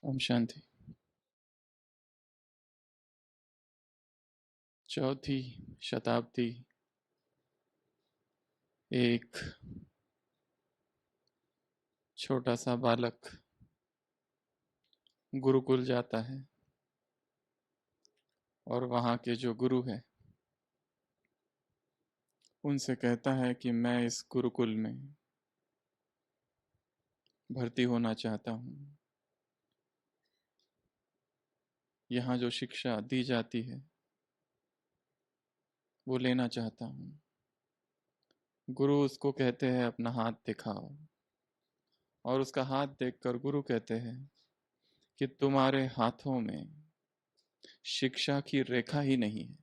ओम शांति। चौथी शताब्दी, एक छोटा सा बालक गुरुकुल जाता है और वहाँ के जो गुरु है उनसे कहता है कि मैं इस गुरुकुल में भर्ती होना चाहता हूँ। यहाँ जो शिक्षा दी जाती है वो लेना चाहता हूँ। गुरु उसको कहते हैं अपना हाथ दिखाओ, और उसका हाथ देखकर गुरु कहते हैं कि तुम्हारे हाथों में शिक्षा की रेखा ही नहीं है।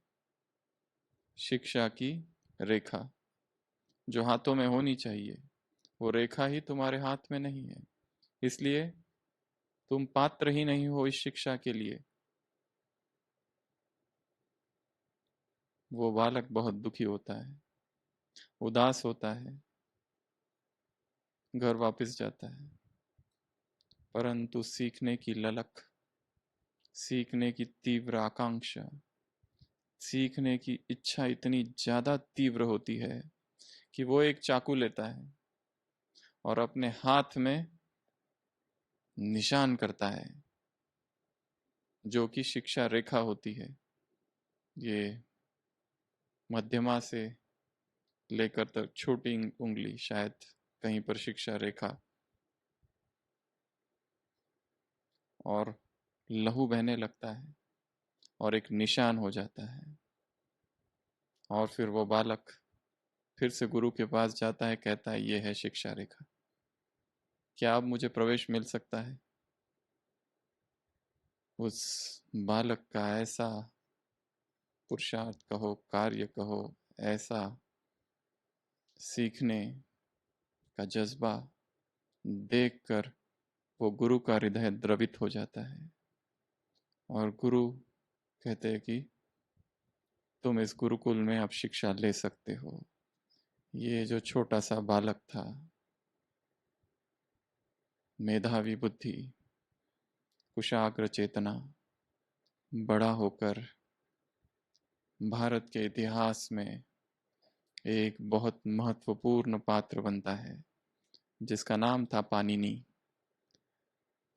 शिक्षा की रेखा जो हाथों में होनी चाहिए वो रेखा ही तुम्हारे हाथ में नहीं है, इसलिए तुम पात्र ही नहीं हो इस शिक्षा के लिए। वो बालक बहुत दुखी होता है, उदास होता है, घर वापस जाता है। परंतु सीखने की ललक, सीखने की तीव्र आकांक्षा, सीखने की इच्छा इतनी ज्यादा तीव्र होती है कि वो एक चाकू लेता है और अपने हाथ में निशान करता है, जो कि शिक्षा रेखा होती है। ये मध्यमा से लेकर तक छोटी उंगली, शायद कहीं पर शिक्षा रेखा, और लहू बहने लगता है और एक निशान हो जाता है। और फिर वो बालक फिर से गुरु के पास जाता है, कहता है ये है शिक्षा रेखा, क्या अब मुझे प्रवेश मिल सकता है? उस बालक का ऐसा पुरुषार्थ कहो, कार्य कहो, ऐसा सीखने का जज्बा देखकर वो गुरु का हृदय द्रवित हो जाता है। और गुरु कहते हैं कि तुम इस गुरुकुल में अब शिक्षा ले सकते हो। ये जो छोटा सा बालक था, मेधावी बुद्धि, कुशाग्र चेतना, बड़ा होकर भारत के इतिहास में एक बहुत महत्वपूर्ण पात्र बनता है, जिसका नाम था पाणिनि।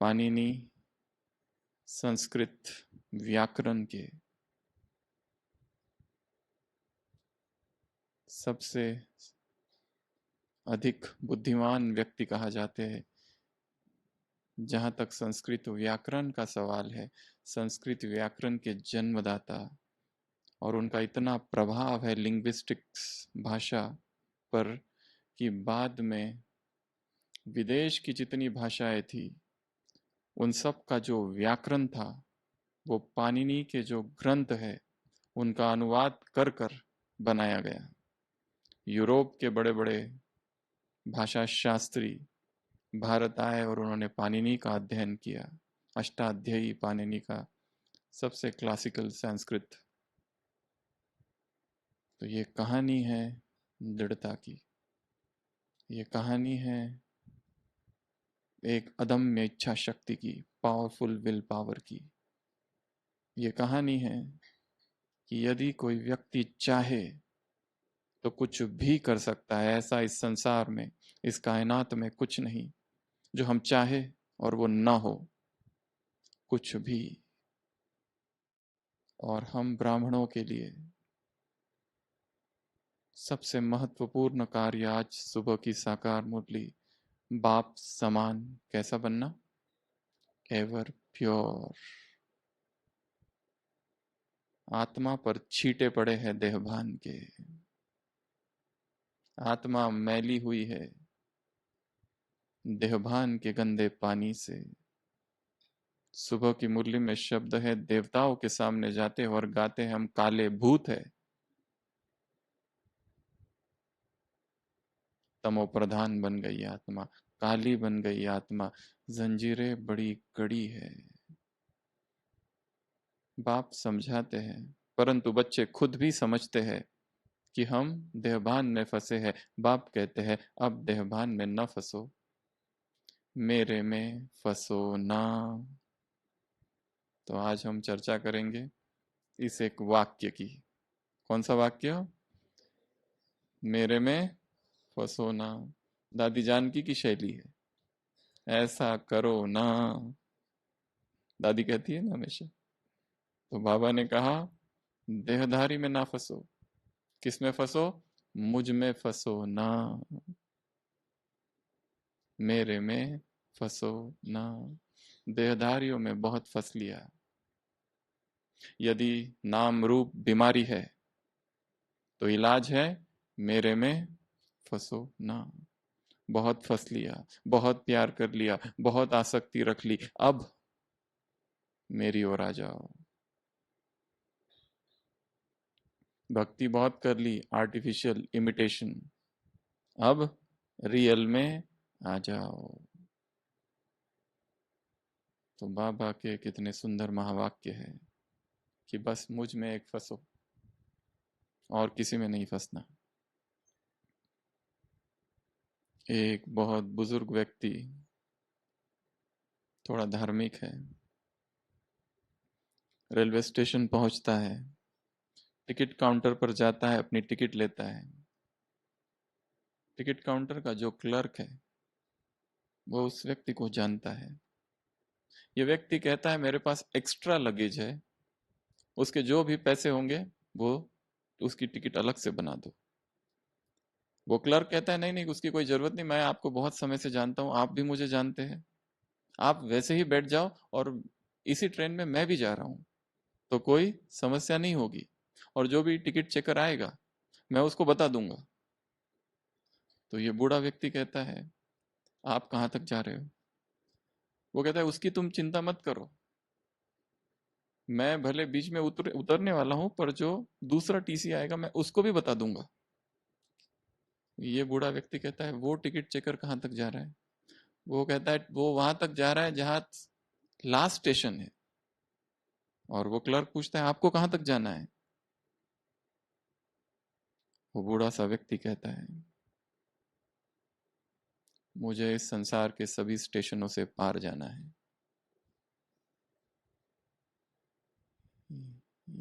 पाणिनि संस्कृत व्याकरण के सबसे अधिक बुद्धिमान व्यक्ति कहा जाते हैं। जहाँ तक संस्कृत व्याकरण का सवाल है, संस्कृत व्याकरण के जन्मदाता, और उनका इतना प्रभाव है लिंग्विस्टिक्स भाषा पर कि बाद में विदेश की जितनी भाषाएं थी उन सब का जो व्याकरण था वो पाणिनि के जो ग्रंथ है उनका अनुवाद कर कर बनाया गया। यूरोप के बड़े बड़े भाषा शास्त्री भारत आए और उन्होंने पाणिनि का अध्ययन किया। अष्टाध्यायी पाणिनि का सबसे क्लासिकल संस्कृत। तो ये कहानी है दृढ़ता की, ये कहानी है एक अदम्य इच्छा शक्ति की, पावरफुल विल पावर की। ये कहानी है कि यदि कोई व्यक्ति चाहे तो कुछ भी कर सकता है। ऐसा इस संसार में, इस कायनात में कुछ नहीं जो हम चाहे और वो ना हो, कुछ भी। और हम ब्राह्मणों के लिए सबसे महत्वपूर्ण कार्य आज सुबह की साकार मुरली, बाप समान कैसा बनना, एवर प्योर। आत्मा पर छींटे पड़े हैं देहभान के, आत्मा मैली हुई है देहभान के गंदे पानी से। सुबह की मुरली में शब्द है, देवताओं के सामने जाते हैं और गाते हैं हम काले भूत है। तमो प्रधान बन गई आत्मा, काली बन गई आत्मा, जंजीरें बड़ी कड़ी है। बाप समझाते हैं, परंतु बच्चे खुद भी समझते हैं कि हम देहभान में फंसे हैं। बाप कहते हैं अब देहभान में न फंसो, मेरे में फंसो ना। तो आज हम चर्चा करेंगे इस एक वाक्य की। कौन सा वाक्य? मेरे में फंसो ना। दादी जानकी की शैली है, ऐसा करो ना, दादी कहती है ना हमेशा। तो बाबा ने कहा देहधारी में ना फंसो। किस में फंसो? मुझ में फंसो ना, मेरे में फंसो ना। देहधारियों में बहुत फंस लिया। यदि नाम रूप बीमारी है तो इलाज है मेरे में फंसो ना। बहुत फंस लिया, बहुत प्यार कर लिया, बहुत आसक्ति रख ली, अब मेरी ओर आ जाओ। भक्ति बहुत कर ली, आर्टिफिशियल इमिटेशन, अब रियल में आ जाओ। तो बाबा के कितने सुंदर महावाक्य है कि बस मुझ में एक फंसो और किसी में नहीं फंसना। एक बहुत बुजुर्ग व्यक्ति, थोड़ा धार्मिक है, रेलवे स्टेशन पहुंचता है, टिकट काउंटर पर जाता है, अपनी टिकट लेता है। टिकट काउंटर का जो क्लर्क है वो उस व्यक्ति को जानता है। ये व्यक्ति कहता है मेरे पास एक्स्ट्रा लगेज है, उसके जो भी पैसे होंगे वो उसकी टिकट अलग से बना दो। वो क्लर्क कहता है नहीं नहीं, उसकी कोई जरूरत नहीं, मैं आपको बहुत समय से जानता हूं, आप भी मुझे जानते हैं, आप वैसे ही बैठ जाओ और इसी ट्रेन में मैं भी जा रहा हूं, तो कोई समस्या नहीं होगी, और जो भी टिकट चेकर आएगा मैं उसको बता दूंगा। तो ये बूढ़ा व्यक्ति कहता है आप कहाँ तक जा रहे हो? वो कहता है उसकी तुम चिंता मत करो, मैं भले बीच में उतरने वाला हूं, पर जो दूसरा टीसी आएगा मैं उसको भी बता दूंगा। ये बूढ़ा व्यक्ति कहता है वो टिकट चेकर कहाँ तक जा रहा है? वो कहता है वो वहां तक जा रहा है जहां लास्ट स्टेशन है। और वो क्लर्क पूछता है आपको कहाँ तक जाना है? वो बूढ़ा सा व्यक्ति कहता है मुझे इस संसार के सभी स्टेशनों से पार जाना है।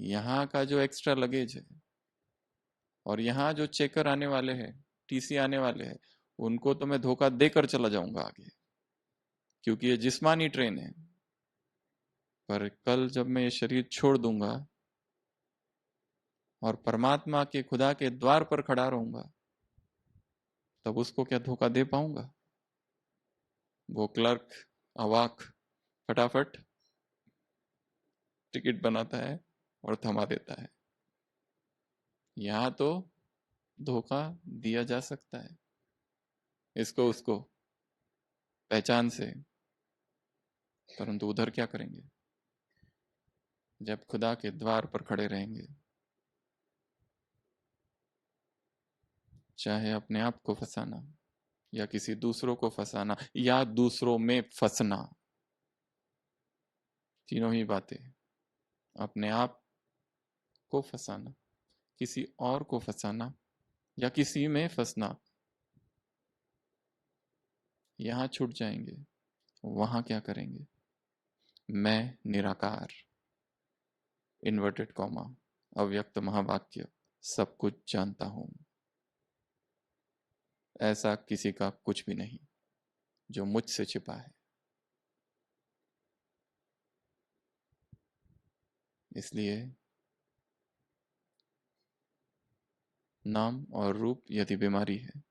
यहाँ का जो एक्स्ट्रा लगेज है और यहाँ जो चेकर आने वाले हैं, टीसी आने वाले हैं, उनको तो मैं धोखा देकर चला जाऊंगा आगे, क्योंकि ये जिस्मानी ट्रेन है। पर कल जब मैं ये शरीर छोड़ दूंगा और परमात्मा के खुदा के द्वार पर खड़ा रहूंगा, तब उसको क्या धोखा दे पाऊंगा? वो क्लर्क अवाक फटाफट टिकट बनाता है और थमा देता है। यहाँ तो धोखा दिया जा सकता है इसको उसको पहचान से, परंतु उधर क्या करेंगे जब खुदा के द्वार पर खड़े रहेंगे? चाहे अपने आप को फंसाना या किसी दूसरों को फंसाना या दूसरों में फंसना, तीनों ही बातें, अपने आप को फंसाना, किसी और को फंसाना या किसी में फंसना, यहां छूट जाएंगे, वहां क्या करेंगे? मैं निराकार, इन्वर्टेड कॉमा, अव्यक्त महावाक्य, सब कुछ जानता हूं, ऐसा किसी का कुछ भी नहीं जो मुझसे छिपा है। इसलिए नाम और रूप यदि बीमारी है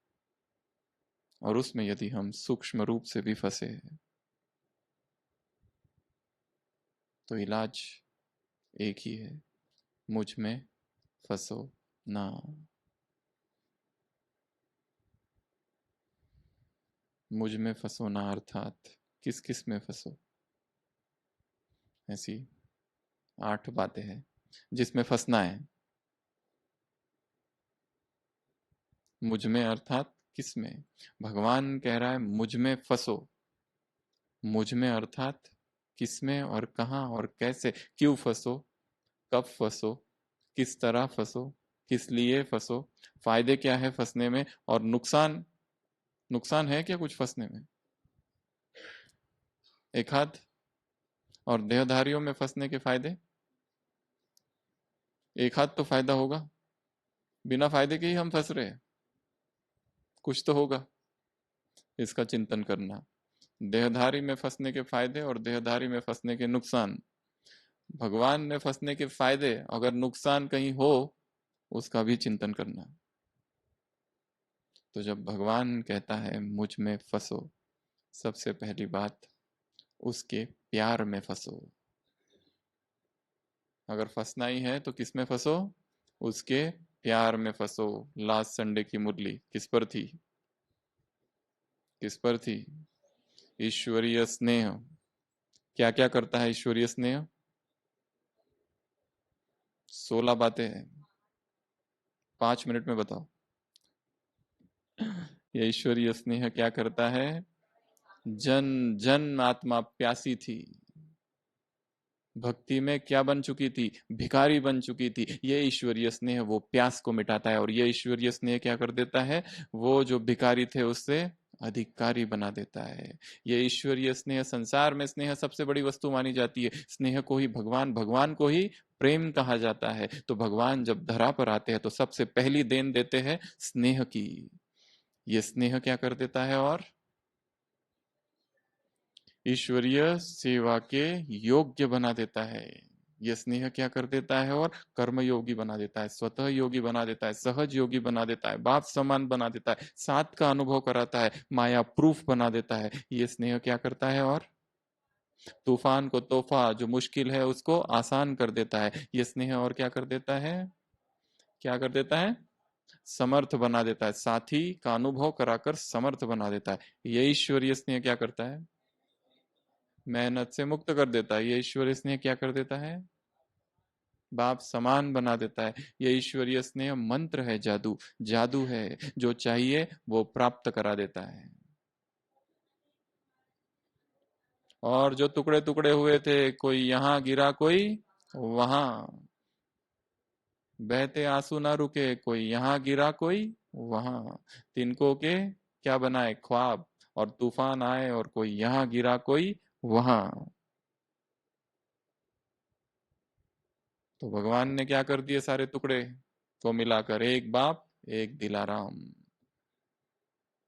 और उसमें यदि हम सूक्ष्म रूप से भी फंसे हैं, तो इलाज एक ही है, मुझ में फंसो ना। मुझ में फंसो ना अर्थात किस किस में फंसो? ऐसी 8 बातें हैं जिसमें फंसना है। मुझ में अर्थात किस में? भगवान कह रहा है मुझ में फंसो। मुझ में अर्थात किस में और कहाँ और कैसे, क्यों फंसो, कब फंसो, किस तरह फंसो, किस लिए फंसो, फायदे क्या है फंसने में, और नुकसान, नुकसान है क्या कुछ फंसने में? एक हाथ और देहधारियों में फंसने के फायदे, एक हाथ तो फायदा होगा, बिना फायदे के ही हम फंस रहे हैं, कुछ तो होगा, इसका चिंतन करना। देहधारी में फंसने के फायदे और देहधारी में फंसने के नुकसान। भगवान में फंसने के फायदे, अगर नुकसान कहीं हो उसका भी चिंतन करना। तो जब भगवान कहता है मुझ में फंसो, सबसे पहली बात उसके प्यार में फंसो। अगर फंसना ही है तो किस में फंसो? उसके प्यार में फंसो। लास्ट संडे की मुरली किस पर थी? किस पर थी? ईश्वरीय स्नेह। क्या क्या करता है ईश्वरीय स्नेह? 16 बातें हैं, 5 मिनट में बताओ। ये ईश्वरीय स्नेह क्या करता है? जन जन आत्मा प्यासी थी, भक्ति में क्या बन चुकी थी? भिखारी बन चुकी थी। ये ईश्वरीय स्नेह वो प्यास को मिटाता है, और ये ईश्वरीय स्नेह क्या कर देता है? वो जो भिखारी थे उससे अधिकारी बना देता है। ये ईश्वरीय स्नेह, संसार में स्नेह सबसे बड़ी वस्तु मानी जाती है। स्नेह को ही भगवान, भगवान को ही प्रेम कहा जाता है। तो भगवान जब धरा पर आते हैं तो सबसे पहली देन देते हैं स्नेह की। ये स्नेह क्या कर देता है? और ईश्वरीय सेवा के योग्य बना देता है। यह स्नेह क्या कर देता है? और कर्म योगी बना देता है, स्वतः योगी बना देता है, सहज योगी बना देता है, बाप समान बना देता है, साथ का अनुभव कराता है, माया प्रूफ बना देता है। ये स्नेह क्या करता है? और तूफान को तोहफा, जो मुश्किल है उसको आसान कर देता है। ये स्नेह और क्या कर देता है? क्या कर देता है? समर्थ बना देता है, साथी का अनुभव कराकर समर्थ बना देता है। ये ईश्वरीय स्नेह क्या करता है? मेहनत से मुक्त कर देता है। ये ईश्वरीय स्नेह क्या कर देता है? बाप समान बना देता है। ये ईश्वरीय स्नेह मंत्र है, जादू, जादू है, जो चाहिए वो प्राप्त करा देता है। और जो टुकड़े टुकड़े हुए थे, कोई यहाँ गिरा कोई वहां, बहते आंसू ना रुके, कोई यहाँ गिरा कोई वहां, तिनको के क्या बनाए? ख्वाब। और तूफान आए और कोई यहाँ गिरा कोई वहां। तो भगवान ने क्या कर दिए? सारे टुकड़े को मिलाकर एक बाप एक दिलाराम,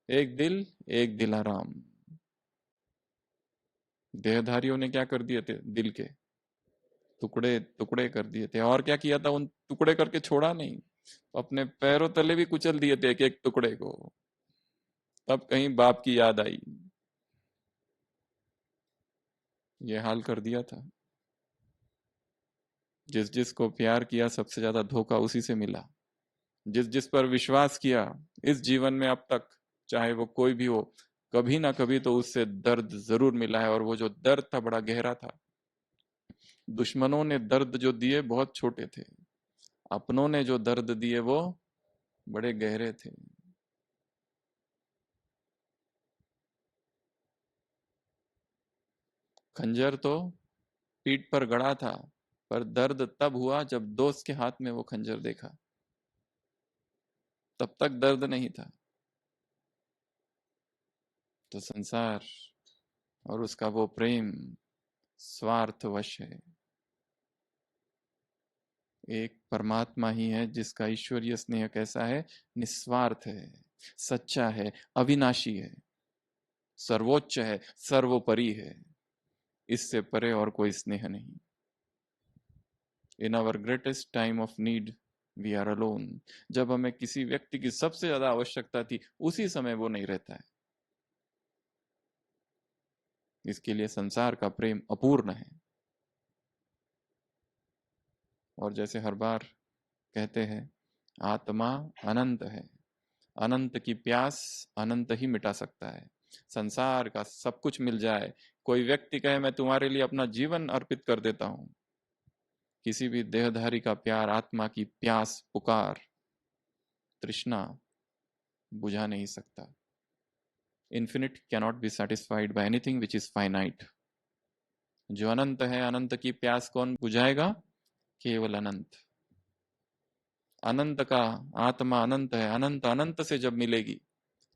एक दिल एक दिलाराम। देहधारियों ने क्या कर दिए थे? दिल के टुकड़े टुकड़े कर दिए थे। और क्या किया था? उन टुकड़े करके छोड़ा नहीं, अपने पैरों तले भी कुचल दिए थे एक एक टुकड़े को। तब कहीं बाप की याद आई, ये हाल कर दिया था। जिस जिस को प्यार किया सबसे ज्यादा धोखा उसी से मिला। जिस जिस पर विश्वास किया इस जीवन में अब तक, चाहे वो कोई भी हो, कभी ना कभी तो उससे दर्द जरूर मिला है। और वो जो दर्द था बड़ा गहरा था। दुश्मनों ने दर्द जो दिए बहुत छोटे थे, अपनों ने जो दर्द दिए वो बड़े गहरे थे। खंजर तो पीठ पर गड़ा था, पर दर्द तब हुआ जब दोस्त के हाथ में वो खंजर देखा, तब तक दर्द नहीं था। तो संसार और उसका वो प्रेम स्वार्थवश है। एक परमात्मा ही है जिसका ईश्वरीय स्नेह कैसा है? निस्वार्थ है, सच्चा है, अविनाशी है, सर्वोच्च है, सर्वोपरि है। इससे परे और कोई स्नेह नहीं। In our greatest time of need we are alone. जब हमें किसी व्यक्ति की सबसे ज्यादा आवश्यकता थी, उसी समय वो नहीं रहता है। इसके लिए संसार का प्रेम अपूर्ण है। और जैसे हर बार कहते हैं, आत्मा अनंत है, अनंत की प्यास अनंत ही मिटा सकता है। संसार का सब कुछ मिल जाए, कोई व्यक्ति कहे मैं तुम्हारे लिए अपना जीवन अर्पित कर देता हूं, किसी भी देहधारी का प्यार आत्मा की प्यास, पुकार, तृष्णा बुझा नहीं सकता। Infinite cannot be satisfied by anything which is finite. जो अनंत है, अनंत की प्यास कौन बुझाएगा? केवल अनंत। अनंत का आत्मा अनंत है, अनंत अनंत से जब मिलेगी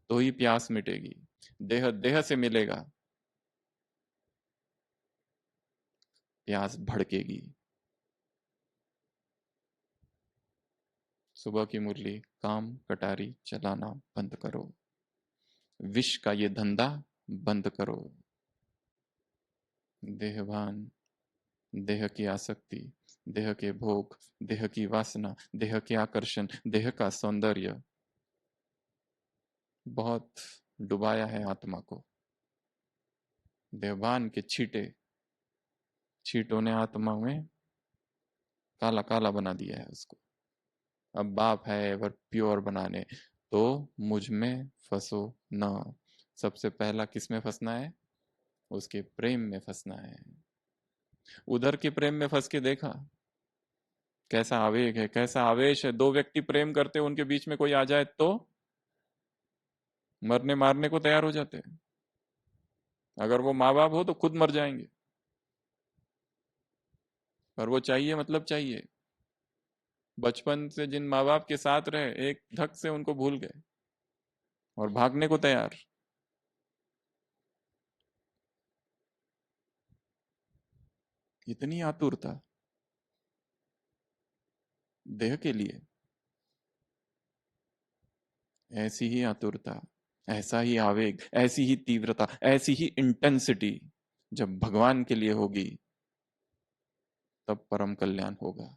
तो ही प्यास मिटेगी। देह देह से मिलेगा, प्यास भड़केगी। सुबह की मुरली, काम कटारी चलाना बंद करो, विष का ये धंधा बंद करो। देहभान, देह की आसक्ति, देह के भोग, देह की वासना, देह के आकर्षण, देह का सौंदर्य बहुत डुबाया है आत्मा को। देहभान के छींटों ने आत्मा में काला काला बना दिया है उसको। अब बाप है एवर प्योर बनाने, तो मुझ में फंसो ना। सबसे पहला किस में फंसना है? उसके प्रेम में फंसना है। उधर के प्रेम में फंस के देखा कैसा आवेग है, कैसा आवेश है। दो व्यक्ति प्रेम करते, उनके बीच में कोई आ जाए तो मरने मारने को तैयार हो जाते हैं। अगर वो माँ बाप हो तो खुद मर जाएंगे, पर वो चाहिए मतलब चाहिए। बचपन से जिन माँ बाप के साथ रहे, एक धक से उनको भूल गए और भागने को तैयार। इतनी आतुरता देह के लिए, ऐसी ही आतुरता, ऐसा ही आवेग, ऐसी ही तीव्रता, ऐसी ही इंटेंसिटी जब भगवान के लिए होगी, तब परम कल्याण होगा।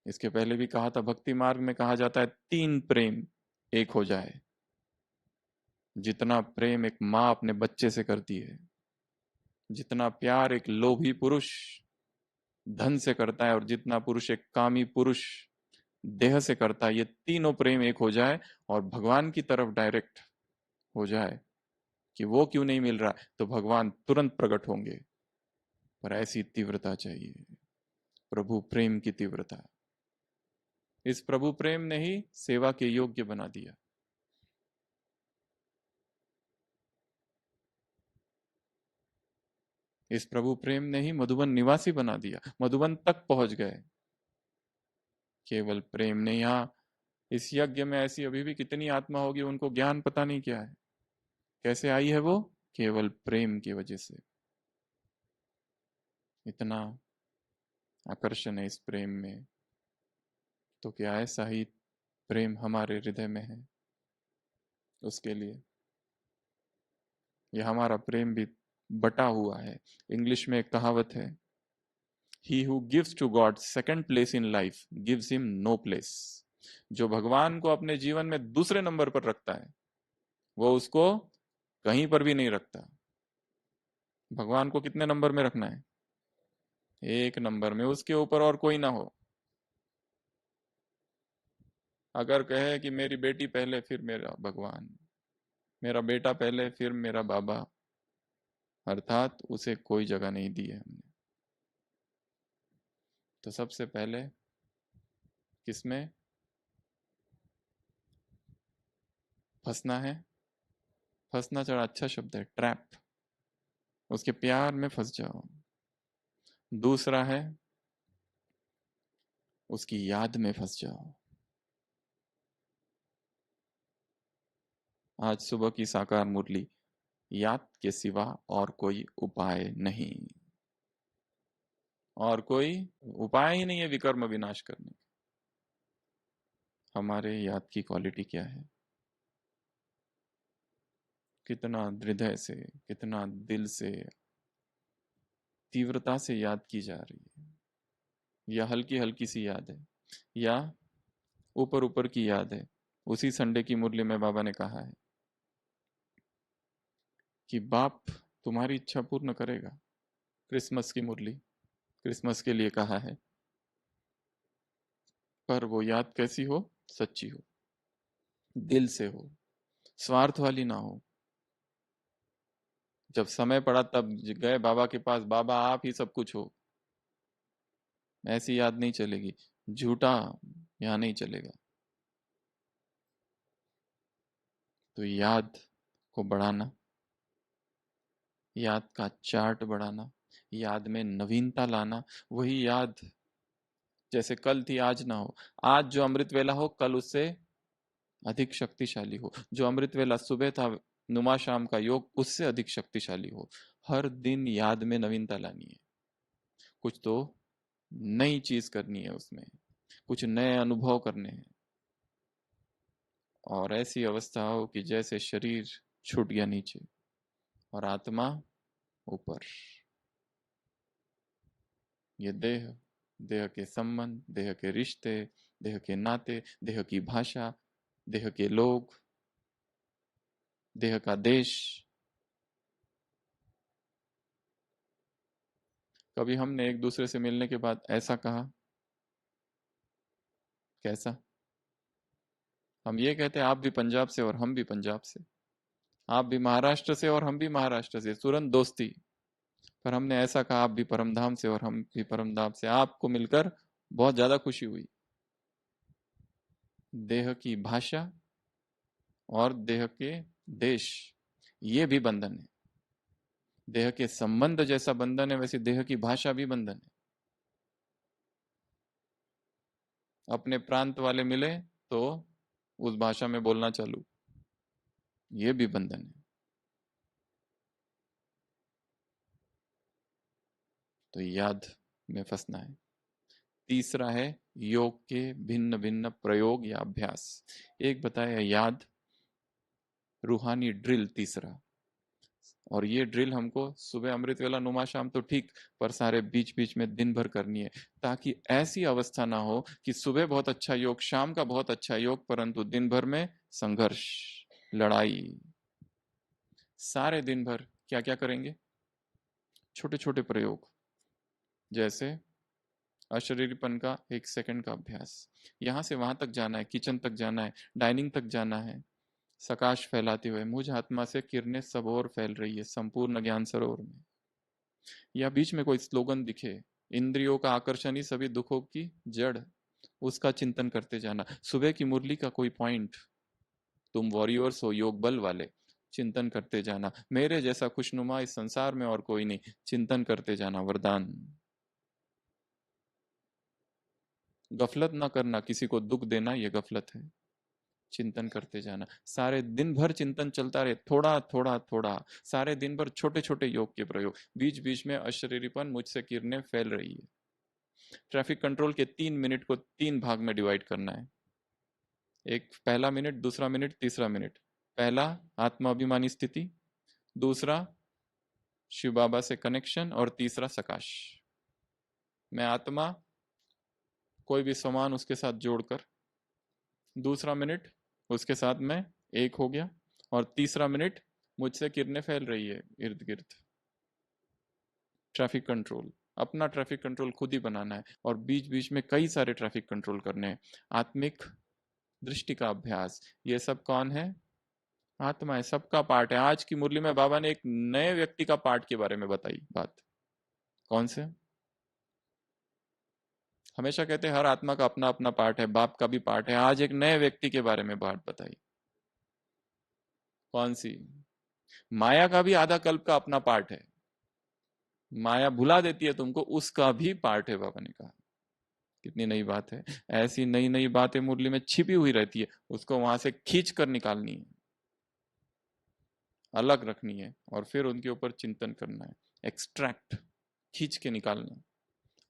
इसके पहले भी कहा था, भक्ति मार्ग में कहा जाता है 3 प्रेम एक हो जाए। जितना प्रेम एक माँ अपने बच्चे से करती है, जितना प्यार एक लोभी पुरुष धन से करता है, और जितना पुरुष एक कामी पुरुष देह से करता है, ये तीनों प्रेम एक हो जाए और भगवान की तरफ डायरेक्ट हो जाए कि वो क्यों नहीं मिल रहा, तो भगवान तुरंत प्रकट होंगे। पर ऐसी तीव्रता चाहिए, प्रभु प्रेम की तीव्रता। इस प्रभु प्रेम ने ही सेवा के योग्य बना दिया। इस प्रभु प्रेम ने ही मधुबन निवासी बना दिया, मधुबन तक पहुंच गए केवल प्रेम ने। यहाँ इस यज्ञ में ऐसी अभी भी कितनी आत्मा होगी, उनको ज्ञान पता नहीं क्या है, कैसे आई है वो? केवल प्रेम की वजह से। इतना आकर्षण है इस प्रेम में, तो क्या ऐसा ही प्रेम हमारे हृदय में है उसके लिए? यह हमारा प्रेम भी बटा हुआ है। इंग्लिश में एक कहावत है, he who gives to God second place in life gives him no place. जो भगवान को अपने जीवन में दूसरे नंबर पर रखता है, वो उसको कहीं पर भी नहीं रखता। भगवान को कितने नंबर में रखना है? 1 नंबर में, उसके ऊपर और कोई ना हो। अगर कहे कि मेरी बेटी पहले फिर मेरा भगवान, मेरा बेटा पहले फिर मेरा बाबा, अर्थात उसे कोई जगह नहीं दी है हमने। तो सबसे पहले किसमें फंसना है? फंसना चढ़ा अच्छा शब्द है, ट्रैप। उसके प्यार में फंस जाओ। दूसरा है उसकी याद में फंस जाओ। आज सुबह की साकार मुरली, याद के सिवा और कोई उपाय नहीं। और कोई उपाय ही नहीं है विकर्म विनाश करने का। हमारे याद की क्वालिटी क्या है? कितना हृदय से, कितना दिल से, तीव्रता से याद की जा रही है, या हल्की हल्की सी याद है, या ऊपर ऊपर की याद है। उसी संडे की मुरली में बाबा ने कहा है कि बाप तुम्हारी इच्छा पूर्ण करेगा। क्रिसमस की मुरली, क्रिसमस के लिए कहा है, पर वो याद कैसी हो? सच्ची हो, दिल से हो, स्वार्थ वाली ना हो। जब समय पड़ा तब गए बाबा के पास, बाबा आप ही सब कुछ हो, ऐसी याद नहीं चलेगी। झूठा यहाँ नहीं चलेगा। तो याद को बढ़ाना, याद का चार्ट बढ़ाना, याद में नवीनता लाना। वही याद जैसे कल थी आज ना हो। आज जो अमृत वेला हो, कल उससे अधिक शक्तिशाली हो। जो अमृत वेला सुबह था, नुमा शाम का योग, उससे अधिक शक्तिशाली हो। हर दिन याद में नवीनता लानी है। कुछ तो नई चीज करनी है, उसमें कुछ नए अनुभव करने हैं। और ऐसी अवस्था हो कि जैसे शरीर छूट गया नीचे और आत्मा ऊपर। ये देह, देह के संबंध, देह के रिश्ते, देह के नाते, देह की भाषा, देह के लोग, देह का देश। कभी हमने एक दूसरे से मिलने के बाद ऐसा कहा? कैसा? हम ये कहते हैं आप भी पंजाब से और हम भी पंजाब से, आप भी महाराष्ट्र से और हम भी महाराष्ट्र से, तुरंत दोस्ती। पर हमने ऐसा कहा आप भी परमधाम से और हम भी परमधाम से, आपको मिलकर बहुत ज्यादा खुशी हुई। देह की भाषा और देह के देश, ये भी बंधन है। देह के संबंध जैसा बंधन है, वैसे देह की भाषा भी बंधन है। अपने प्रांत वाले मिले तो उस भाषा में बोलना चालू, ये भी बंधन है। तो याद में फंसना है। तीसरा है योग के भिन्न भिन्न प्रयोग या अभ्यास। एक बताया याद, रूहानी ड्रिल तीसरा। और ये ड्रिल हमको सुबह अमृत वेला नुमा शाम तो ठीक, पर सारे बीच बीच में दिन भर करनी है, ताकि ऐसी अवस्था ना हो कि सुबह बहुत अच्छा योग, शाम का बहुत अच्छा योग, परंतु दिन भर में संघर्ष, लड़ाई। सारे दिन भर क्या क्या करेंगे? छोटे छोटे प्रयोग, जैसे अशरीरपन का 1 सेकंड का अभ्यास। यहां से वहां तक जाना है, किचन तक जाना है, डाइनिंग तक जाना है, सकाश फैलाते हुए मुझ आत्मा से किरणें सब ओर फैल रही है संपूर्ण ज्ञान सरोवर में। या बीच में कोई स्लोगन दिखे, इंद्रियों का आकर्षण ही सभी दुखों की जड़, उसका चिंतन करते जाना। सुबह की मुरली का कोई पॉइंट, तुम वॉरियर्स हो योग बल वाले, चिंतन करते जाना। मेरे जैसा खुशनुमा इस संसार में और कोई नहीं, चिंतन करते जाना, वरदान। गफलत ना करना, किसी को दुख देना ये गफलत है। चिंतन करते जाना, सारे दिन भर चिंतन चलता रहे, थोड़ा थोड़ा थोड़ा, सारे दिन भर छोटे छोटे योग के प्रयोग, बीच बीच में अशरीरीपन मुझसे किरणें फैल रही है। ट्रैफिक कंट्रोल के 3 मिनट को 3 भाग में डिवाइड करना है। एक पहला मिनट, दूसरा मिनट, तीसरा मिनट। पहला आत्माभिमानी स्थिति, दूसरा शिव बाबा से कनेक्शन, और तीसरा सकाश। मैं आत्मा, कोई भी सामान उसके साथ जोड़कर, दूसरा मिनट उसके साथ मैं एक हो गया, और तीसरा मिनट मुझसे किरणें फैल रही है इर्द गिर्द। ट्रैफिक कंट्रोल, अपना ट्रैफिक कंट्रोल खुद ही बनाना है, और बीच बीच में कई सारे ट्रैफिक कंट्रोल करने हैं। आत्मिक दृष्टि का अभ्यास, ये सब कौन है? आत्मा है, सबका पार्ट है। आज की मुरली में बाबा ने एक नए व्यक्ति का पार्ट के बारे में बताई बात। कौन से? हमेशा कहते हैं हर आत्मा का अपना अपना पार्ट है, बाप का भी पार्ट है। आज एक नए व्यक्ति के बारे में बात बताई। कौन सी? माया का भी आधा कल्प का अपना पार्ट है। माया भुला देती है तुमको, उसका भी पार्ट है, बाबा ने कहा। कितनी नई बात है। ऐसी नई नई बातें मुरली में छिपी हुई रहती है, उसको वहां से खींच कर निकालनी है, अलग रखनी है, और फिर उनके ऊपर चिंतन करना है। एक्सट्रैक्ट, खींच के निकालना,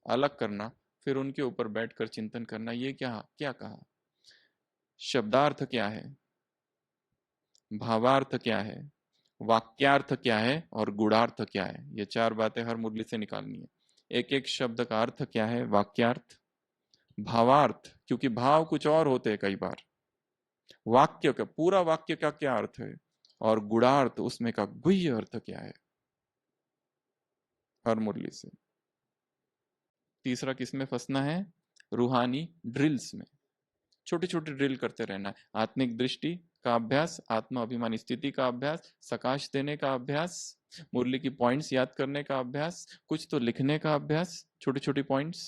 अलग करना, फिर उनके ऊपर बैठकर चिंतन करना। ये क्या क्या कहा? शब्दार्थ क्या है, भावार्थ क्या है, वाक्यार्थ क्या है, और गुणार्थ क्या है? ये 4 बातें हर मुरली से निकालनी है। एक एक शब्द का अर्थ क्या है, वाक्यार्थ, भावार्थ, क्योंकि भाव कुछ और होते हैं कई बार, वाक्य का पूरा वाक्य का क्या अर्थ है, और गुणार्थ, उसमें का गुह्य अर्थ क्या है, हर मुरली से। तीसरा किसमें फंसना है? रूहानी ड्रिल्स में। छोटी छोटी ड्रिल करते रहना है। आत्मिक दृष्टि का अभ्यास, आत्मा अभिमानी स्थिति का अभ्यास, सकाश देने का अभ्यास, मुरली की पॉइंट्स याद करने का अभ्यास, कुछ तो लिखने का अभ्यास, छोटी छोटी पॉइंट्स,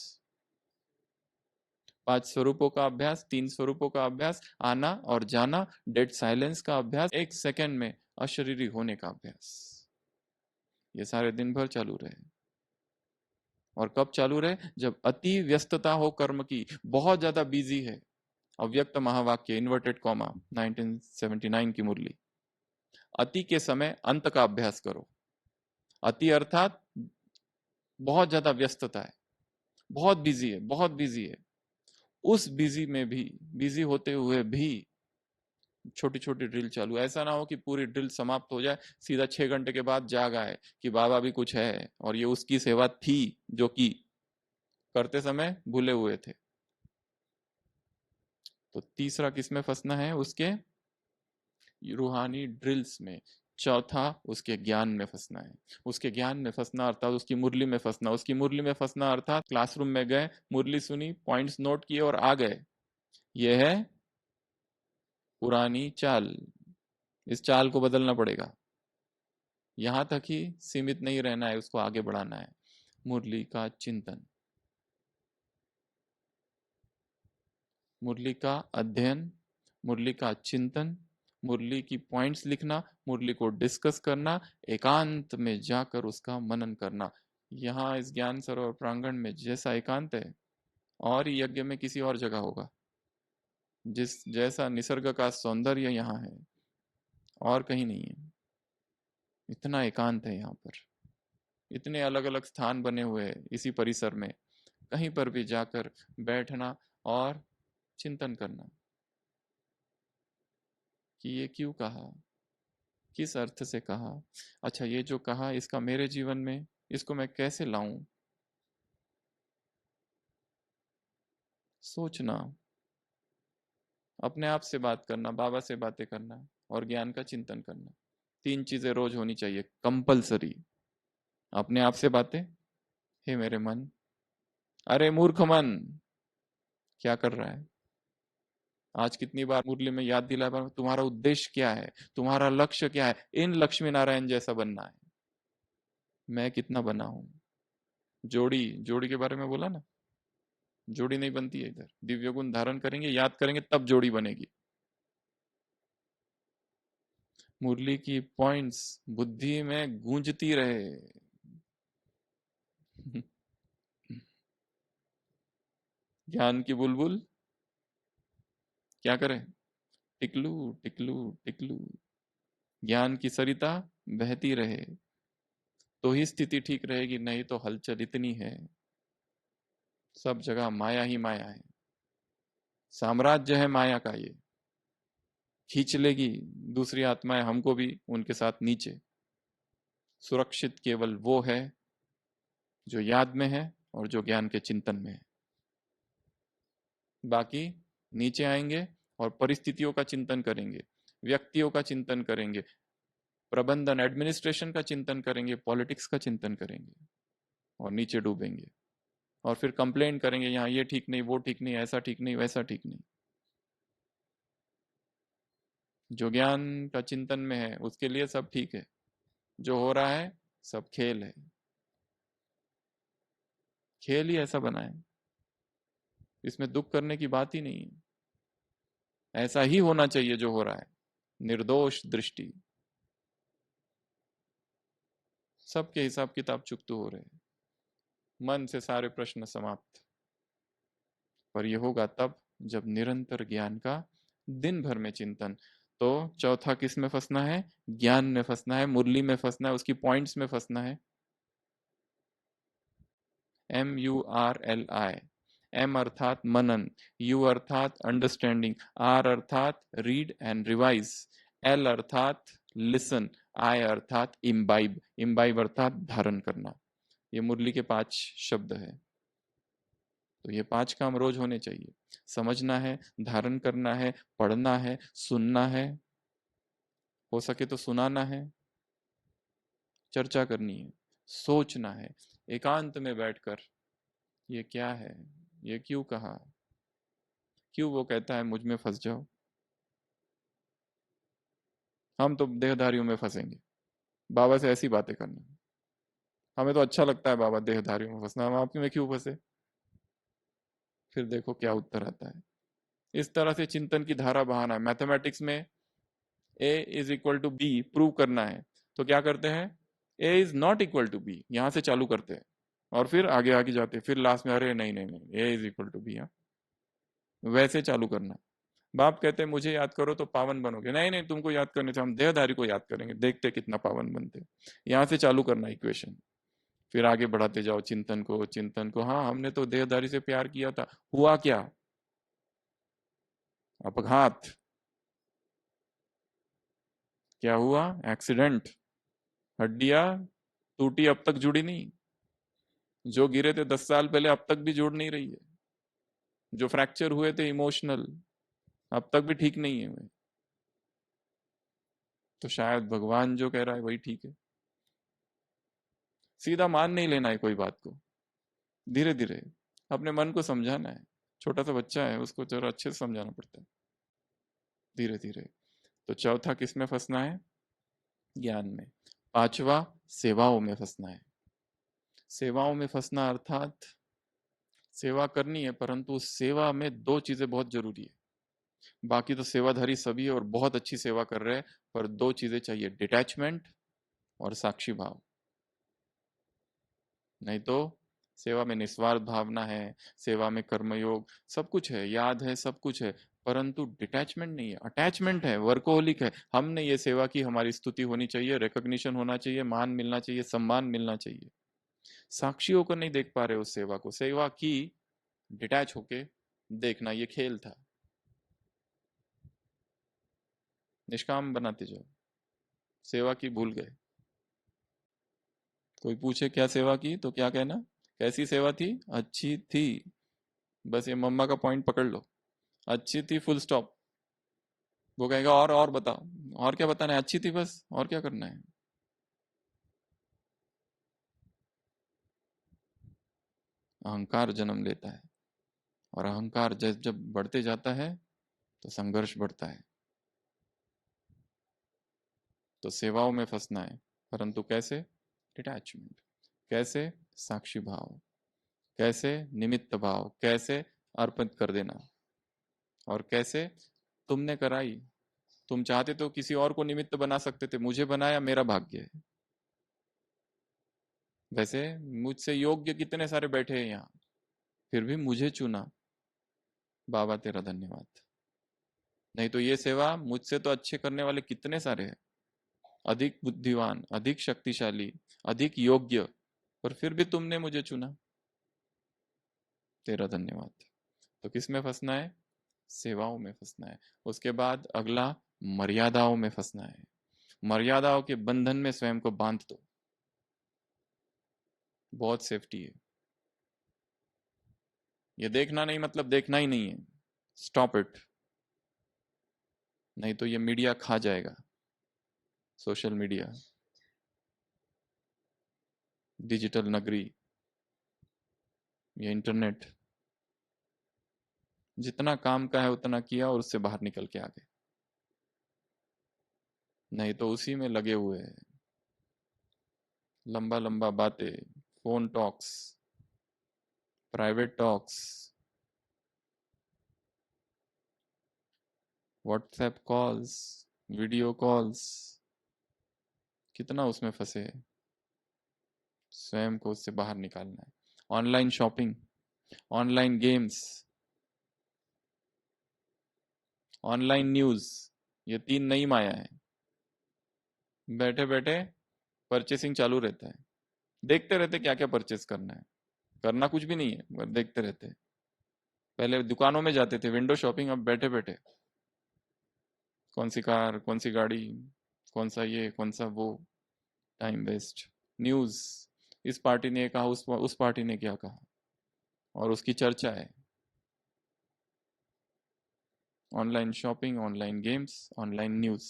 5 स्वरूपों का अभ्यास, 3 स्वरूपों का अभ्यास, आना और जाना, डेड साइलेंस का अभ्यास, 1 सेकंड में अशरीरी होने का अभ्यास। ये सारे दिन भर चालू रहे। और कब चालू रहे? जब अति व्यस्तता हो कर्म की, बहुत ज्यादा बिजी है। अव्यक्त महावाक्य, इन्वर्टेड कॉमा, 1979 की मुरली। अति के समय अंत का अभ्यास करो। अति अर्थात बहुत ज्यादा व्यस्तता है, बहुत बिजी है, बहुत बिजी है। उस बिजी में भी, बिजी होते हुए भी छोटी छोटी ड्रिल चालू। ऐसा ना हो कि पूरी ड्रिल समाप्त हो जाए, सीधा 6 घंटे के बाद जाग आए कि बाबा भी कुछ है, और ये उसकी सेवा थी जो कि करते समय भूले हुए थे। तो तीसरा किस में फंसना है? उसके रूहानी ड्रिल्स में। चौथा उसके ज्ञान में फंसना है। उसके ज्ञान में फंसना अर्थात उसकी मुरली में फंसना। उसकी मुरली में फंसना अर्थात क्लासरूम में गए, मुरली सुनी, पॉइंट्स नोट किए और आ गए। यह है पुरानी चाल। इस चाल को बदलना पड़ेगा। यहां तक ही सीमित नहीं रहना है, उसको आगे बढ़ाना है। मुरली का चिंतन, मुरली का अध्ययन, मुरली का चिंतन, मुरली की पॉइंट्स लिखना, मुरली को डिस्कस करना, एकांत में जाकर उसका मनन करना। यहाँ इस ज्ञान सरोवर प्रांगण में जैसा एकांत है, और यज्ञ में किसी और जगह होगा। जिस जैसा निसर्ग का सौंदर्य यहाँ है, और कहीं नहीं है। इतना एकांत है यहाँ पर। इतने अलग अलग स्थान बने हुए हैं इसी परिसर में। कहीं पर भी जाकर बैठना और चिंतन करना कि ये क्यों कहा, किस अर्थ से कहा, अच्छा ये जो कहा इसका मेरे जीवन में, इसको मैं कैसे लाऊं। सोचना, अपने आप से बात करना, बाबा से बातें करना, और ज्ञान का चिंतन करना। 3 चीजें रोज होनी चाहिए, कंपलसरी। अपने आप से बातें, हे मेरे मन, अरे मूर्ख मन, क्या कर रहा है। आज कितनी बार मुरली में याद दिलाया, बार तुम्हारा उद्देश्य क्या है, तुम्हारा लक्ष्य क्या है। इन लक्ष्मी नारायण जैसा बनना है। मैं कितना बना हूं। जोड़ी, जोड़ी के बारे में बोला ना, जोड़ी नहीं बनती है इधर। दिव्य गुण धारण करेंगे, याद करेंगे, तब जोड़ी बनेगी। मुरली की पॉइंट्स बुद्धि में गूंजती रहे। ज्ञान की बुलबुल क्या करे, टिकलू टिकलू टिकलू। ज्ञान की सरिता बहती रहे, तो ही स्थिति ठीक रहेगी। नहीं तो हलचल इतनी है, सब जगह माया ही माया है। साम्राज्य है माया का ये, खींच लेगी दूसरी आत्माएं हमको भी उनके साथ नीचे। सुरक्षित केवल वो है जो याद में है और जो ज्ञान के चिंतन में है। बाकी नीचे आएंगे और परिस्थितियों का चिंतन करेंगे, व्यक्तियों का चिंतन करेंगे, प्रबंधन एडमिनिस्ट्रेशन का चिंतन करेंगे, पॉलिटिक्स का चिंतन करेंगे, और नीचे डूबेंगे। और फिर कंप्लेन करेंगे, यहाँ ये ठीक नहीं, वो ठीक नहीं, ऐसा ठीक नहीं, वैसा ठीक नहीं। जो ज्ञान का चिंतन में है उसके लिए सब ठीक है। जो हो रहा है सब खेल है। खेल ही ऐसा बना है, इसमें दुख करने की बात ही नहीं है। ऐसा ही होना चाहिए जो हो रहा है, निर्दोष दृष्टि। सबके हिसाब किताब चुकते हो रहे हैं, मन से सारे प्रश्न समाप्त। पर यह होगा तब जब निरंतर ज्ञान का दिन भर में चिंतन। तो चौथा किस में फंसना है? ज्ञान में फंसना है, मुरली में फंसना है, उसकी पॉइंट्स में फंसना है। MURLI। एम अर्थात मनन, यू अर्थात अंडरस्टैंडिंग, आर अर्थात रीड एंड रिवाइज, एल अर्थात लिसन, आई अर्थात इम्बाइब। इम्बाइब अर्थात धारण करना। ये मुरली के 5 शब्द है। तो ये 5 काम रोज होने चाहिए। समझना है, धारण करना है, पढ़ना है, सुनना है, हो सके तो सुनाना है, चर्चा करनी है, सोचना है एकांत में बैठकर, ये क्या है, ये क्यों कहा, क्यों वो कहता है मुझ में फंस जाओ। हम तो देहधारियों में फंसेंगे, बाबा से ऐसी बातें करना। हमें तो अच्छा लगता है बाबा देहधारियों में फंसना, हम आपके में क्यों फंसे। फिर देखो क्या उत्तर आता है। इस तरह से चिंतन की धारा बहाना है। मैथमेटिक्स में A = B प्रूव करना है, तो क्या करते हैं, A ≠ B, यहां से चालू करते हैं और फिर आगे आगे जाते हैं, फिर लास्ट में अरे नहीं नहीं नहीं, A = B। हाँ, वैसे चालू करना। बाप कहते हैं मुझे याद करो तो पावन बनोगे, नहीं नहीं, तुमको याद करने से हम देहधारी को याद करेंगे, देखते कितना पावन बनते। यहां से चालू करना इक्वेशन। फिर आगे बढ़ाते जाओ चिंतन को, हाँ हमने तो देहधारी से प्यार किया था, हुआ क्या? अपघात। क्या हुआ? एक्सीडेंट। हड्डियां टूटी, अब तक जुड़ी नहीं। जो गिरे थे 10 साल पहले अब तक भी जुड़ नहीं रही है। जो फ्रैक्चर हुए थे इमोशनल, अब तक भी ठीक नहीं है वे। तो शायद भगवान जो कह रहा है वही ठीक है। सीधा मान नहीं लेना है कोई बात को, धीरे धीरे अपने मन को समझाना है। छोटा सा बच्चा है, उसको जरा अच्छे से समझाना पड़ता है, धीरे धीरे। तो चौथा किस में फंसना है? ज्ञान में। पांचवा, सेवाओं में फंसना है। सेवाओं में फंसना अर्थात सेवा करनी है, परंतु उस सेवा में दो चीजें बहुत जरूरी है। बाकी तो सेवाधारी सभी है और बहुत अच्छी सेवा कर रहे हैं, पर दो चीजें चाहिए, डिटैचमेंट और साक्षी भाव। नहीं तो सेवा में निस्वार्थ भावना है, सेवा में कर्मयोग सब कुछ है, याद है, सब कुछ है, परंतु डिटैचमेंट नहीं है, अटैचमेंट है, वर्कोहोलिक है। हमने ये सेवा की, हमारी स्तुति होनी चाहिए, रिकॉग्निशन होना चाहिए, मान मिलना चाहिए, सम्मान मिलना चाहिए। साक्षियों को नहीं देख पा रहे उस सेवा को, सेवा की डिटैच होके देखना, ये खेल था। निष्काम बनाते जाओ, सेवा की भूल गए। कोई पूछे क्या सेवा की तो क्या कहना? कैसी सेवा थी? अच्छी थी। बस ये मम्मा का पॉइंट पकड़ लो, अच्छी थी, फुल स्टॉप। वो कहेगा और बताओ, और क्या बताना है? अच्छी थी बस, और क्या करना है? अहंकार जन्म लेता है, और अहंकार जब जब बढ़ते जाता है तो संघर्ष बढ़ता है। तो सेवाओं में फंसना है, परंतु कैसे? डिटैचमेंट। कैसे? साक्षी भाव। कैसे? निमित्त भाव। कैसे? अर्पित कर देना। और कैसे? तुमने कराई, तुम चाहते तो किसी और को निमित्त बना सकते थे, मुझे बनाया, मेरा भाग्य है। वैसे मुझसे योग्य कितने सारे बैठे हैं यहाँ, फिर भी मुझे चुना, बाबा तेरा धन्यवाद। नहीं तो ये सेवा मुझसे तो अच्छे करने वाले कितने सारे हैं, अधिक बुद्धिमान, अधिक शक्तिशाली, अधिक योग्य, पर फिर भी तुमने मुझे चुना, तेरा धन्यवाद। तो किस में फंसना है? सेवाओं में फंसना है। उसके बाद अगला, मर्यादाओं में फंसना है। मर्यादाओं के बंधन में स्वयं को बांध दो, बहुत सेफ्टी है। ये देखना नहीं मतलब देखना ही नहीं है, स्टॉप इट। नहीं तो ये मीडिया खा जाएगा, सोशल मीडिया, डिजिटल नगरी, ये इंटरनेट। जितना काम का है उतना किया और उससे बाहर निकल के आ गए। नहीं तो उसी में लगे हुए हैं, लंबा लंबा बातें, phone talks, private talks, WhatsApp calls, video calls, कितना उसमें फंसे हैं। स्वयं को उससे बाहर निकालना है। Online shopping, online games, online news, ये तीन नई माया है। बैठे बैठे परचेसिंग चालू रहता है, देखते रहते क्या क्या परचेस करना है, करना कुछ भी नहीं है मगर देखते रहते हैं। पहले दुकानों में जाते थे विंडो शॉपिंग, अब बैठे बैठे कौन सी कार, कौन सी गाड़ी, कौन सा ये, कौन सा वो, टाइम वेस्ट। न्यूज, इस पार्टी ने ये कहा, उस पार्टी ने क्या कहा, और उसकी चर्चा है। Online shopping, online games, online news.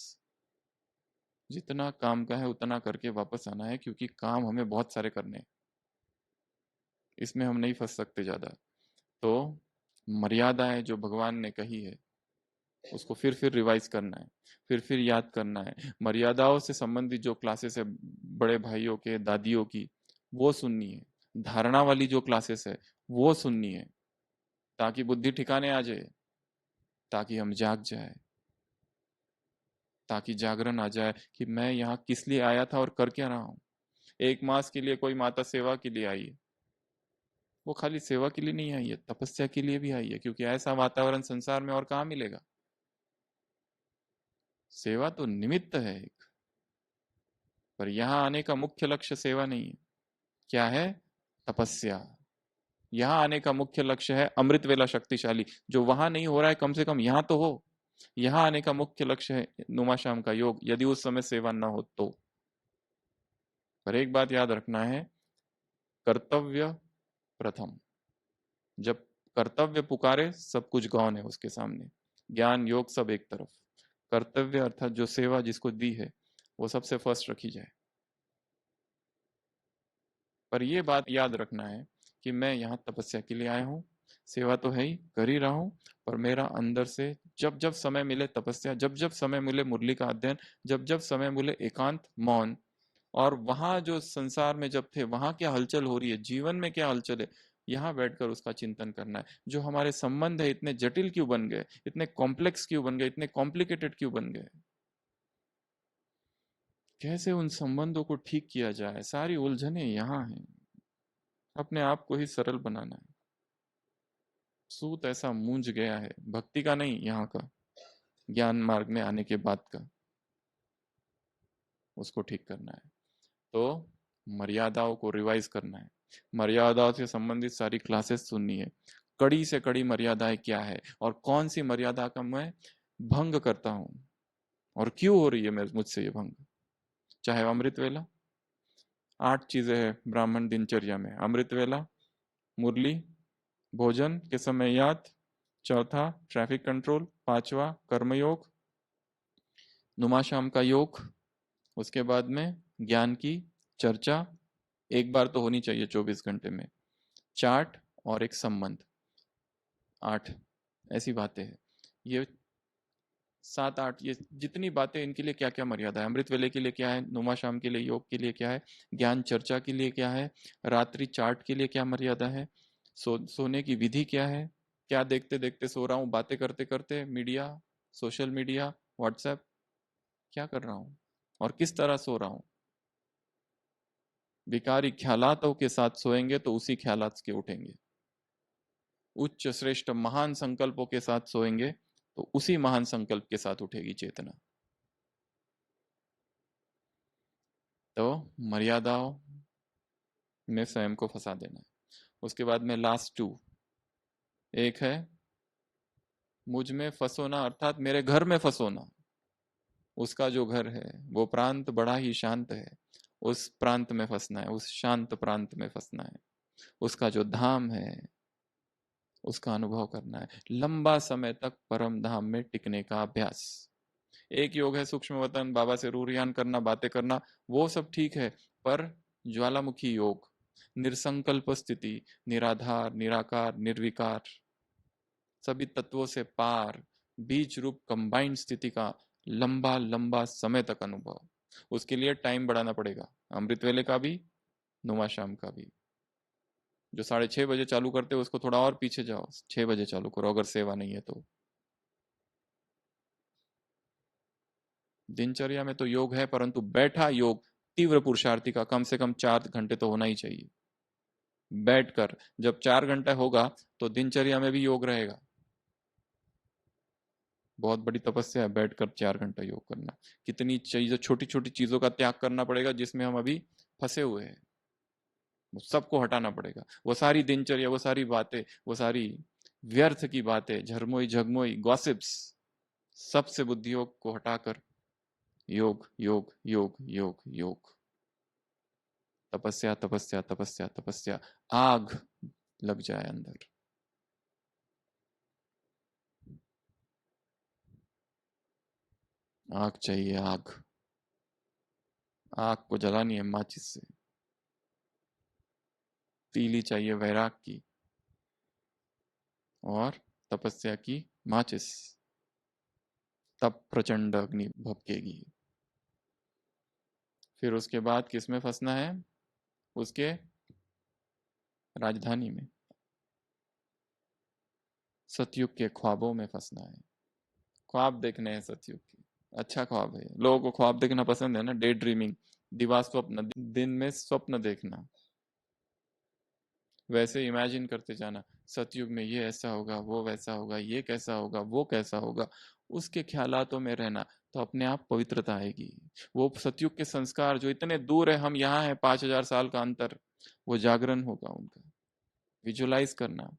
जितना काम का है उतना करके वापस आना है, क्योंकि काम हमें बहुत सारे करने हैं, इसमें हम नहीं फंस सकते ज्यादा। तो मर्यादाएं जो भगवान ने कही है उसको फिर रिवाइज करना है, फिर याद करना है। मर्यादाओं से संबंधित जो क्लासेस है बड़े भाइयों के, दादियों की, वो सुननी है। धारणा वाली जो क्लासेस है वो सुननी है, ताकि बुद्धि ठिकाने आ जाए, ताकि हम जाग जाए, ताकि जागरण आ जाए कि मैं यहाँ किस लिए आया था और कर क्या रहा हूँ। 1 मास के लिए कोई माता सेवा के लिए आई है, वो खाली सेवा के लिए नहीं आई है, तपस्या के लिए भी आई है, क्योंकि ऐसा वातावरण संसार में और कहाँ मिलेगा। सेवा तो निमित्त है एक, पर यहाँ आने का मुख्य लक्ष्य सेवा नहीं है। क्या है? तपस्या। यहाँ आने का मुख्य लक्ष्य है अमृत वेला शक्तिशाली, जो वहां नहीं हो रहा है कम से कम यहाँ तो हो। यहाँ आने का मुख्य लक्ष्य है नुमाशाम का योग, यदि उस समय सेवा न हो तो। पर एक बात याद रखना है, कर्तव्य प्रथम। जब कर्तव्य पुकारे सब कुछ गौण है उसके सामने, ज्ञान योग सब एक तरफ। कर्तव्य अर्थात जो सेवा जिसको दी है वो सबसे फर्स्ट रखी जाए। पर ये बात याद रखना है कि मैं यहाँ तपस्या के लिए आया हूँ, सेवा तो है ही, कर ही रहा हूँ, पर मेरा अंदर से जब जब समय मिले तपस्या, जब जब समय मिले मुरली का अध्ययन, जब जब समय मिले एकांत मौन, और वहां जो संसार में जब थे वहां क्या हलचल हो रही है, जीवन में क्या हलचल है, यहाँ बैठकर उसका चिंतन करना है। जो हमारे संबंध है इतने जटिल क्यों बन गए, इतने कॉम्प्लेक्स क्यों बन गए, इतने कॉम्प्लिकेटेड क्यों बन गए, कैसे उन संबंधों को ठीक किया जाए, सारी उलझने यहाँ हैं। अपने आप को ही सरल बनाना है। सूत ऐसा मूंझ गया है, भक्ति का नहीं, यहाँ का ज्ञान मार्ग में आने के बाद का, उसको ठीक करना है। तो मर्यादाओं को रिवाइज करना है, मर्यादाओं से संबंधित सारी क्लासेस सुननी है, कड़ी से कड़ी मर्यादाएं क्या है और कौन सी मर्यादा का मैं भंग करता हूं, और क्यों हो रही है मैं मुझसे ये भंग। चाहे अमृत वेला, 8 चीजें हैं ब्राह्मण दिनचर्या में, अमृत वेला, मुरली, भोजन के समय याद, चौथा ट्रैफिक कंट्रोल, पांचवा कर्मयोग, नुमाशाम का योग, उसके बाद में ज्ञान की चर्चा, एक बार तो होनी चाहिए 24 घंटे में, चार्ट और एक संबंध, 8 ऐसी बातें हैं। ये 7 8 ये जितनी बातें, इनके लिए क्या क्या मर्यादा है, अमृत वेले के लिए क्या है, नुमा शाम के लिए योग के लिए क्या है, ज्ञान चर्चा के लिए क्या है, रात्रि चार्ट के लिए क्या मर्यादा है, सोने की विधि क्या है, क्या देखते देखते सो रहा हूँ, बातें करते करते, मीडिया, सोशल मीडिया, व्हाट्सएप, क्या कर रहा हूँ और किस तरह सो रहा हूँ। विकारी ख्यालातों के साथ सोएंगे तो उसी ख्यालात के उठेंगे, उच्च श्रेष्ठ महान संकल्पों के साथ सोएंगे तो उसी महान संकल्प के साथ उठेगी चेतना। तो मर्यादाओं में स्वयं को फंसा देना है। उसके बाद में लास्ट 2, एक है मुझ में फंसोना, अर्थात मेरे घर में फंसोना। उसका जो घर है वो प्रांत बड़ा ही शांत है, उस प्रांत में फंसना है, उस शांत प्रांत में फंसना है। उसका जो धाम है उसका अनुभव करना है, लंबा समय तक परम धाम में टिकने का अभ्यास। एक योग है सूक्ष्म वतन, बाबा से रूरियान करना, बातें करना, वो सब ठीक है, पर ज्वालामुखी योग, निर्संकल्प स्थिति, निराधार निराकार निर्विकार, सभी तत्वों से पार, बीज रूप कंबाइंड स्थिति का लंबा लंबा समय तक अनुभव, उसके लिए टाइम बढ़ाना पड़ेगा, अमृत वेले का भी, नुमा शाम का भी। जो 6:30 बजे चालू करते हो उसको थोड़ा और पीछे जाओ, 6 बजे चालू करो अगर सेवा नहीं है तो। दिनचर्या में तो योग है, परंतु बैठा योग तीव्र पुरुषार्थी का कम से कम 4 घंटे तो होना ही चाहिए। बैठकर जब 4 घंटा होगा तो दिनचर्या में भी योग रहेगा। बहुत बड़ी तपस्या है बैठकर 4 घंटा योग करना। कितनी चीजों, छोटी छोटी चीजों का त्याग करना पड़ेगा जिसमें हम अभी फंसे हुए हैं, वो सबको हटाना पड़ेगा। वो सारी दिनचर्या, वो सारी बातें, वो सारी व्यर्थ की बातें, झरमोई झगमोई गॉसिप्स, सबसे बुद्धियोग को हटाकर योग योग योग योग योग, तपस्या तपस्या तपस्या तपस्या, आग लग जाए अंदर। आग चाहिए, आग, आग को जलानी है माचिस से। तीली चाहिए वैराग की और तपस्या की माचिस, तब प्रचंड अग्नि भपकेगी। फिर उसके बाद किसमें फंसना है, उसके राजधानी में, सतयुग के ख्वाबों में फंसना है। ख्वाब देखने हैं सतयुग के, अच्छा ख्वाब है, लोगों को ख्वाब देखना पसंद है ना, डे ड्रीमिंग, दिवा स्वप्न, दिन में स्वप्न देखना। वैसे इमेजिन करते जाना, सतयुग में ये ऐसा होगा, वो वैसा होगा, ये कैसा होगा, वो कैसा होगा, उसके ख्यालातों में रहना, तो अपने आप पवित्रता आएगी। वो सतयुग के संस्कार जो इतने दूर है, हम यहाँ हैं, 5,000 साल का अंतर, वो जागरण होगा उनका। विजुलाइज करना,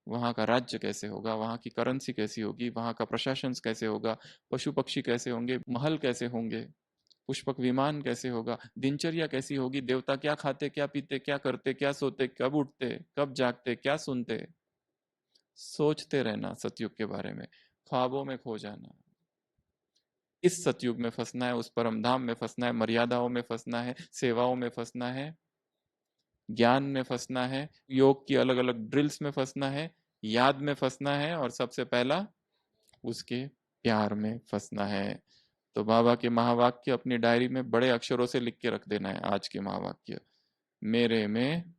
वहाँ का राज्य कैसे होगा, वहाँ की करेंसी कैसी होगी, वहाँ का प्रशासन कैसे होगा, पशु पक्षी कैसे होंगे, महल कैसे होंगे, पुष्पक विमान कैसे होगा, दिनचर्या कैसी होगी, देवता क्या खाते, क्या पीते, क्या करते, क्या सोते, कब उठते, कब जागते, क्या सुनते। सोचते रहना सतयुग के बारे में, ख्वाबों में खो जाना। इस सतयुग में फंसना है, उस परम धाम में फंसना है, मर्यादाओं में फंसना है, सेवाओं में फंसना है, ज्ञान में फंसना है, योग की अलग अलग ड्रिल्स में फंसना है, याद में फंसना है, और सबसे पहला उसके प्यार में फंसना है। तो बाबा के महावाक्य अपनी डायरी में बड़े अक्षरों से लिख के रख देना है। आज के महावाक्य, मेरे में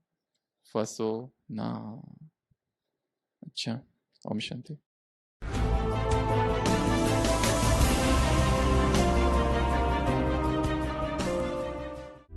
फंसो ना। अच्छा, ओम शांति।